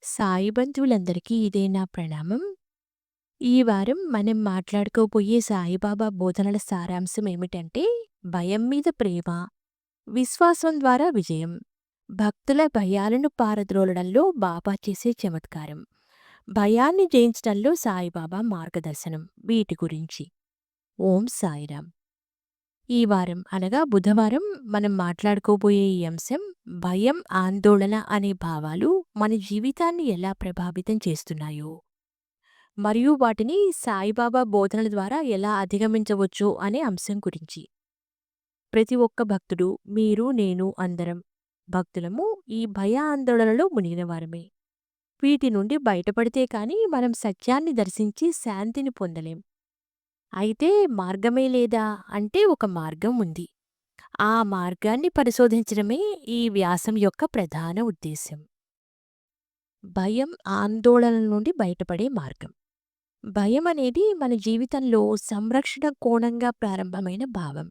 సాయి బంధువులందరికీ ఇదే నా ప్రణామం. ఈ వారం మనం మాట్లాడుకోబోయే సాయిబాబా బోధనల సారాంశం ఏమిటంటే, భయం మీద ప్రేమ, విశ్వాసం ద్వారా విజయం. భక్తుల భయాలను పారద్రోలడంలో బాబా చేసే చమత్కారం. భయాన్ని జయించడంలో సాయిబాబా మార్గదర్శనం. వీటి గురించి. ఓం సాయిరాం. ఈ వారం అనగా బుధవారం మనం మాట్లాడుకోబోయే ఈ అంశం భయం, ఆందోళన అనే భావాలు మన జీవితాన్ని ఎలా ప్రభావితం చేస్తున్నాయో, మరియు వాటిని సాయిబాబా బోధనల ద్వారా ఎలా అధిగమించవచ్చో అనే అంశం గురించి. ప్రతి ఒక్క భక్తుడు, మీరు, నేను అందరం భక్తులము ఈ భయ ఆందోళనలో మునిగినవారమే. వీటి నుండి బయటపడితే కాని మనం సత్యాన్ని దర్శించి శాంతిని పొందలేం. అయితే మార్గమే లేదా అంటే ఒక మార్గం ఉంది. ఆ మార్గాన్ని పరిశోధించడమే ఈ వ్యాసం యొక్క ప్రధాన ఉద్దేశ్యం. భయం, ఆందోళనల నుండి బయటపడే మార్గం. భయం అనేది మన జీవితంలో సంరక్షణ కోణంగా ప్రారంభమైన భావం.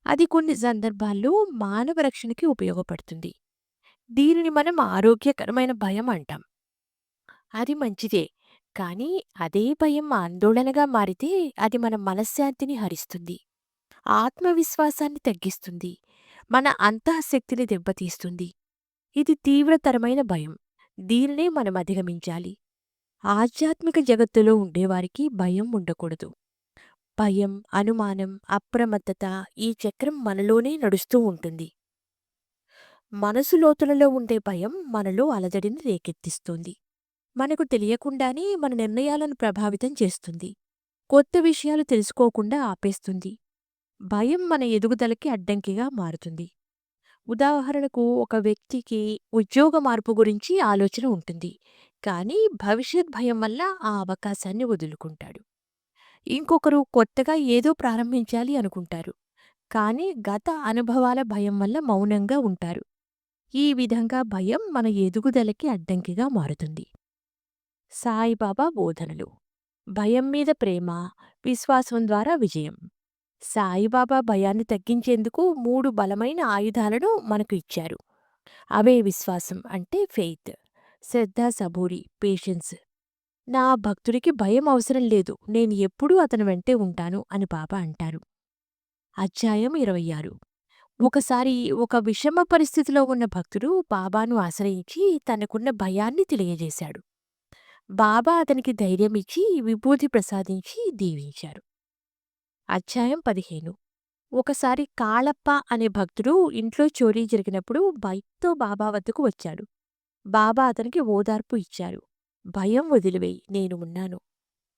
అది కొన్ని సందర్భాల్లో మానవ రక్షణకి ఉపయోగపడుతుంది. దీనిని మనం ఆరోగ్యకరమైన భయం అంటాం. అది మంచిదే. కానీ అదే భయం ఆందోళనగా మారితే అది మన మనశ్శాంతిని హరిస్తుంది. ఆత్మవిశ్వాసాన్ని తగ్గిస్తుంది. మన అంతఃశక్తిని దెబ్బతీస్తుంది. ఇది తీవ్రతరమైన భయం. దీనినే మనం అధిగమించాలి. ఆధ్యాత్మిక జగత్తులో ఉండేవారికి భయం ఉండకూడదు. భయం, అనుమానం, అప్రమత్తత ఈ చక్రం మనలోనే నడుస్తూ ఉంటుంది. మనసు లోతులలో ఉండే భయం మనలో అలజడిని రేకెత్తిస్తుంది. మనకు తెలియకుండానే మన నిర్ణయాలను ప్రభావితం చేస్తుంది. కొత్త విషయాలు తెలుసుకోకుండా ఆపేస్తుంది. భయం మన ఎదుగుదలకి అడ్డంకిగా మారుతుంది. ఉదాహరణకు ఒక వ్యక్తికి ఉద్యోగ మార్పు గురించి ఆలోచన ఉంటుంది. కానీ భవిష్యత్ భయం వల్ల ఆ అవకాశాన్ని వదులుకుంటాడు. ఇంకొకరు కొత్తగా ఏదో ప్రారంభించాలి అనుకుంటారు. కానీ గత అనుభవాల భయం వల్ల మౌనంగా ఉంటారు. ఈ విధంగా భయం మన ఎదుగుదలకి అడ్డంకిగా మారుతుంది. సాయిబాబా బోధనలు. భయం మీద ప్రేమ, విశ్వాసం ద్వారా విజయం. సాయిబాబా భయాన్ని తగ్గించేందుకు 3 బలమైన ఆయుధాలను మనకు ఇచ్చారు. అవే విశ్వాసం అంటే ఫెయిత్, శ్రద్ధ, సబూరి, పేషెన్స్. నా భక్తుడికి భయం అవసరం లేదు, నేను ఎప్పుడూ అతని వెంటే ఉంటాను అని బాబా అంటారు. అధ్యాయం 26. ఒకసారి ఒక విషమ పరిస్థితిలో ఉన్న భక్తుడు బాబాను ఆశ్రయించి తనకున్న భయాన్ని తెలియజేశాడు. బాబా అతనికి ధైర్యమిచ్చి విభూతి ప్రసాదించి దీవించారు. అధ్యాయం 15. ఒకసారి కాళప్ప అనే భక్తుడు ఇంట్లో చోరీ జరిగినప్పుడు భయంతో బాబా వద్దకు వచ్చాడు. బాబా అతనికి ఓదార్పు ఇచ్చారు. భయం వదిలివేయి, నేను ఉన్నాను.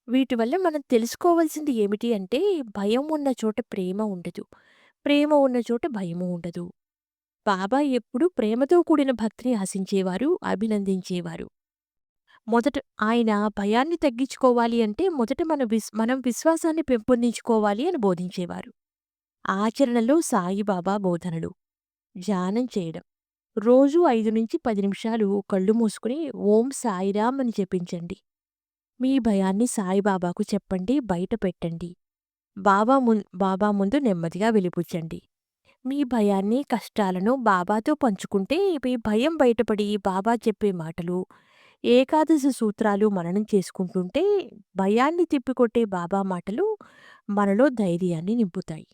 వీటి వల్ల మనం తెలుసుకోవలసింది ఏమిటి అంటే, భయం ఉన్న చోట ప్రేమ ఉండదు. ప్రేమ ఉన్న చోట భయము ఉండదు. బాబా ఎప్పుడూ ప్రేమతో కూడిన భక్తిని ఆశించేవారు, అభినందించేవారు. మొదట ఆయన భయాన్ని తగ్గించుకోవాలి అంటే మొదట మనం విశ్వాసాన్ని పెంపొందించుకోవాలి అని బోధించేవారు. ఆచరణలో సాయిబాబా బోధనలు. ధ్యానం చేయడం. రోజూ 5-10 నిమిషాలు కళ్ళు మూసుకుని ఓం సాయిరామ్ అని జపించండి. మీ భయాన్ని సాయిబాబాకు చెప్పండి, బయట పెట్టండి. బాబా ముందు నెమ్మదిగా వెలిపుచ్చండి. మీ భయాన్ని, కష్టాలను బాబాతో పంచుకుంటే మీ భయం బయటపడి బాబా చెప్పే మాటలు, ఏకాదశి సూత్రాలు మననం చేసుకుంటుంటే భయాన్ని తిప్పికొట్టే బాబా మాటలు మనలో ధైర్యాన్ని నింపుతాయి.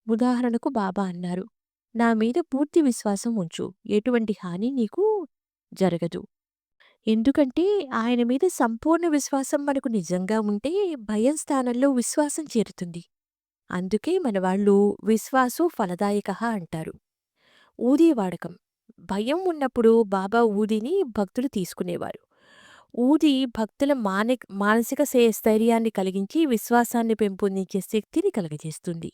ఉదాహరణకు బాబా అన్నారు, నా మీద పూర్తి విశ్వాసం ఉంచు, ఎటువంటి హాని నీకు జరగదు. ఎందుకంటే ఆయన మీద సంపూర్ణ విశ్వాసం మనకు నిజంగా ఉంటే భయం స్థానంలో విశ్వాసం చేరుతుంది. అందుకే మనవాళ్ళు విశ్వాసో ఫలదాయకః అంటారు. ఊదీ వాడకం. భయం ఉన్నప్పుడు బాబా ఊదిని భక్తులు తీసుకునేవారు. ఊది భక్తుల మానసిక స్థైర్యాన్ని కలిగించి విశ్వాసాన్ని పెంపొందించే శక్తిని కలగజేస్తుంది.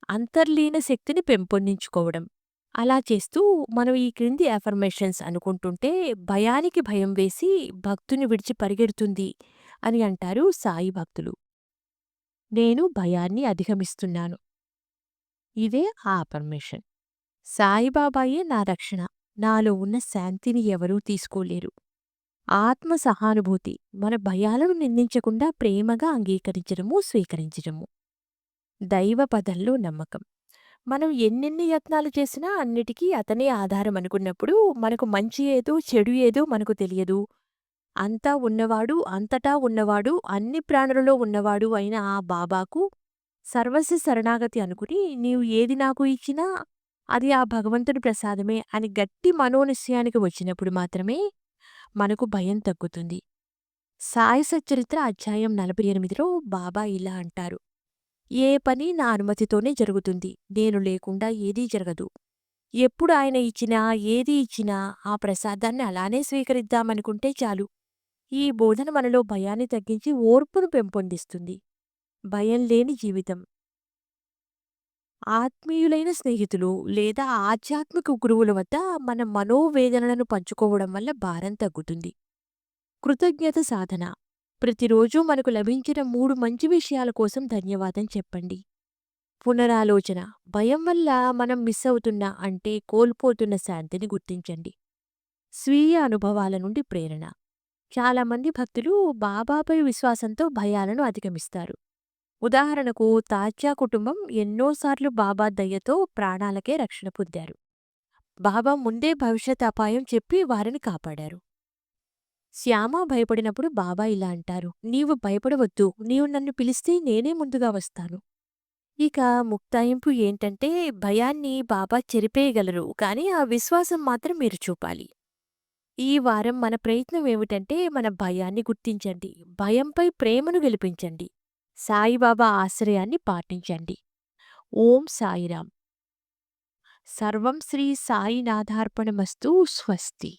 అంతర్లీన శక్తిని పెంపొందించుకోవడం. అలా చేస్తూ మనం ఈ క్రింది అఫర్మేషన్స్ అనుకుంటుంటే భయానికి భయం వేసి భక్తుని విడిచి పరిగెడుతుంది అని అంటారు సాయి భక్తులు. నేను భయాన్ని అధిగమిస్తున్నాను. ఇదే ఆ అఫర్మేషన్. సాయిబాబాయే నా రక్షణ. నాలో ఉన్న శాంతిని ఎవరూ తీసుకోలేరు. ఆత్మ సహానుభూతి. మన భయాలను నిందించకుండా ప్రేమగా అంగీకరించడము, స్వీకరించడము. దైవ పదంలో నమ్మకం. మనం ఎన్నెన్ని యత్నాలు చేసినా అన్నిటికీ అతనే ఆధారం అనుకున్నప్పుడు, మనకు మంచి ఏదో, చెడు ఏదో మనకు తెలియదు. అంతా ఉన్నవాడు, అంతటా ఉన్నవాడు, అన్ని ప్రాణులలో ఉన్నవాడు అయిన ఆ బాబాకు సర్వస్వ శరణాగతి అనుకుని, నీవు ఏది నాకు ఇచ్చినా అది ఆ భగవంతుడి ప్రసాదమే అని గట్టి మనోనిశ్చయానికి వచ్చినప్పుడు మాత్రమే మనకు భయం తగ్గుతుంది. సాయి సచ్చరిత్ర అధ్యాయం 48లో బాబా ఇలా అంటారు. ఏ పని నా అనుమతితోనే జరుగుతుంది. నేను లేకుండా ఏదీ జరగదు. ఎప్పుడు ఆయన ఇచ్చినా, ఏది ఇచ్చినా ఆ ప్రసాదాన్ని అలానే స్వీకరిద్దామనుకుంటే చాలు. ఈ బోధన మనలో భయాన్ని తగ్గించి ఓర్పును పెంపొందిస్తుంది. భయం లేని జీవితం. ఆత్మీయులైన స్నేహితులు లేదా ఆధ్యాత్మిక గురువుల వద్ద మన మనోవేదనలను పంచుకోవడం వల్ల భారం తగ్గుతుంది. కృతజ్ఞత సాధన. ప్రతిరోజూ మనకు లభించిన 3 మంచి విషయాల కోసం ధన్యవాదం చెప్పండి. పునరాలోచన. భయం వల్ల మనం మిస్ అవుతున్న అంటే కోల్పోతున్న శాంతిని గుర్తించండి. స్వీయ అనుభవాల నుండి ప్రేరణ. చాలామంది భక్తులు బాబాపై విశ్వాసంతో భయాలను అధిగమిస్తారు. ఉదాహరణకు తాత్యా కుటుంబం ఎన్నోసార్లు బాబా దయతో ప్రాణాలకే రక్షణ పొందారు. బాబా ముందే భవిష్యత్ అపాయం చెప్పి వారిని కాపాడారు. శ్యామ భయపడినప్పుడు బాబా ఇలా అంటారు, నీవు భయపడవద్దు, నీవు నన్ను పిలిస్తే నేనే ముందుగా వస్తాను. ఇక ముక్తాయింపు ఏంటంటే భయాన్ని బాబా చెరిపేయగలరు, కానీ ఆ విశ్వాసం మాత్రం మీరు చూపాలి. ఈ వారం మన ప్రయత్నం ఏమిటంటే మన భయాన్ని గుర్తించండి, భయంపై ప్రేమను గెలిపించండి, సాయిబాబా ఆశ్రయాన్ని పాటించండి. ఓం సాయిరాం. సర్వం శ్రీ సాయినాథార్పణమస్తు. స్వస్తి.